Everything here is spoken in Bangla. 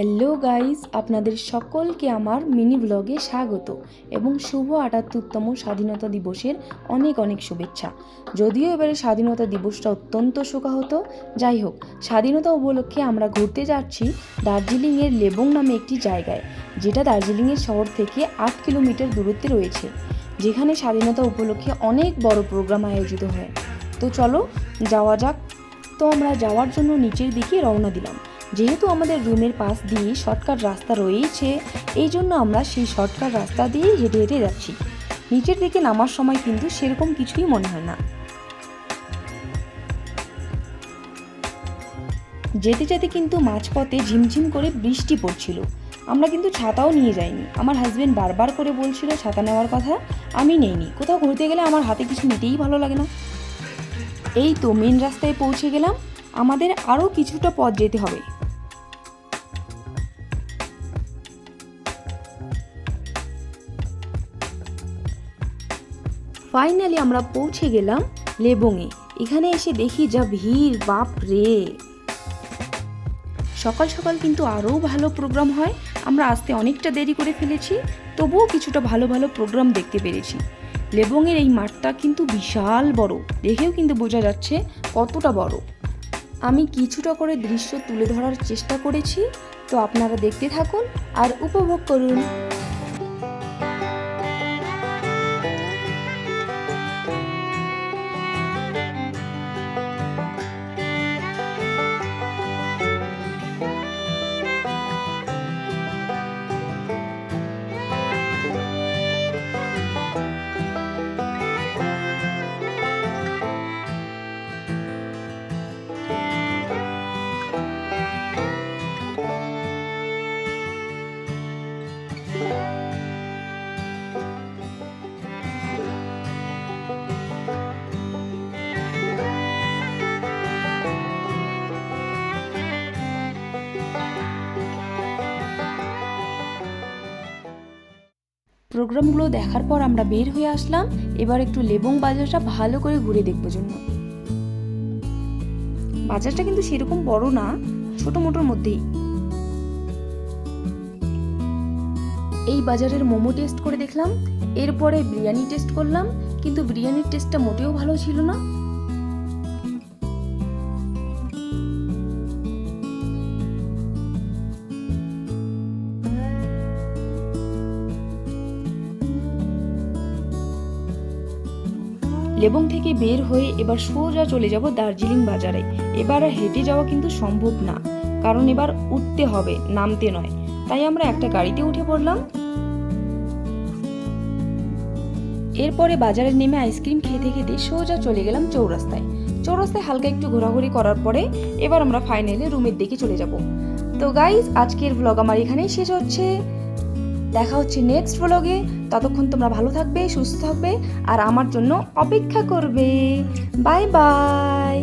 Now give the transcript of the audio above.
হ্যালো গাইস, আপনাদের সকলকে আমার মিনি ব্লগে স্বাগত এবং শুভ ৭৮তম স্বাধীনতা দিবসের অনেক অনেক শুভেচ্ছা। যদিও এবারে স্বাধীনতা দিবসটা অত্যন্ত শোকাহত, যাই হোক, স্বাধীনতা উপলক্ষে আমরা ঘুরতে যাচ্ছি দার্জিলিংয়ের লেবং নামে একটি জায়গায়, যেটা দার্জিলিংয়ের শহর থেকে ৮ কিলোমিটার দূরত্বে রয়েছে, যেখানে স্বাধীনতা উপলক্ষে অনেক বড় প্রোগ্রাম আয়োজিত হয়। তো চলো যাওয়া যাক। তো আমরা যাওয়ার জন্য নিচের দিকে রওনা দিলাম। যেহেতু আমাদের রুমের পাশ দিয়ে শর্টকাট রাস্তা রয়েছে, এই জন্য আমরা সেই শর্টকাট রাস্তা দিয়ে হেঁটে হেঁটে যাচ্ছি। নিচের দিকে নামার সময় কিন্তু সেরকম কিছুই মনে হয় না। যেতে যেতে কিন্তু মাঝপথে ঝিমঝিম করে বৃষ্টি পড়ছিল। আমরা কিন্তু ছাতাও নিয়ে যাইনি। আমার হাজবেন্ড বারবার করে বলছিল ছাতা নেওয়ার কথা, আমি নেইনি। কোথাও ঘুরতে গেলে আমার হাতে কিছু নিতেই ভালো লাগে না। এই তো মেন রাস্তায় পৌঁছে গেলাম। আমাদের আরও কিছুটা পথ যেতে হবে। ফাইনালি আমরা পৌঁছে গেলাম লেবংয়ে। এখানে এসে দেখি যা ভিড়, বাপ রে! সকাল সকাল কিন্তু আরও ভালো প্রোগ্রাম হয়। আমরা আসতে অনেকটা দেরি করে ফেলেছি, তবুও কিছুটা ভালো ভালো প্রোগ্রাম দেখতে পেরেছি। লেবংয়ের এই মাঠটা কিন্তু বিশাল বড়, দেখেও কিন্তু বোঝা যাচ্ছে কতটা বড়। আমি কিছুটা করে দৃশ্য তুলে ধরার চেষ্টা করেছি, তো আপনারা দেখতে থাকুন আর উপভোগ করুন। প্রোগ্রামগুলো দেখার পর আমরা বের হয়ে আসলাম। এবার একটু লেবং বাজারটা ভালো করে ঘুরে দেখবো জন্য। বাজারটা কিন্তু সেরকম বড় না, ছোট মোটোর মধ্যেই। এই বাজারের মোমো টেস্ট করে দেখলাম, এরপরে বিরিয়ানি টেস্ট করলাম, কিন্তু বিরিয়ানির টেস্টটা মোটেও ভালো ছিল না। লেবং থেকে বের হয়ে এবার সোজা চলে যাব দার্জিলিং বাজারে। এবার আর হেঁটে যাওয়া কিন্তু সম্ভব না, কারণ এবার উঠতে হবে, নামতে নয়। তাই আমরা একটা গাড়িতে উঠে পড়লাম। এরপরে বাজারে নেমে আইসক্রিম খেতে খেতে সোজা চলে গেলাম চৌরাস্তায়। চৌরাস্তায় হালকা একটু ঘোরাঘুরি করার পরে এবার আমরা ফাইনালি রুমের দিকে চলে যাব। তো গাইজ, আজকের ব্লগ আমার এখানেই শেষ হচ্ছে। দেখা হচ্ছে নেক্সট ব্লগে। ততক্ষণ তোমরা ভালো থাকবে, সুস্থ থাকবে আর আমার জন্য অপেক্ষা করবে। Bye bye.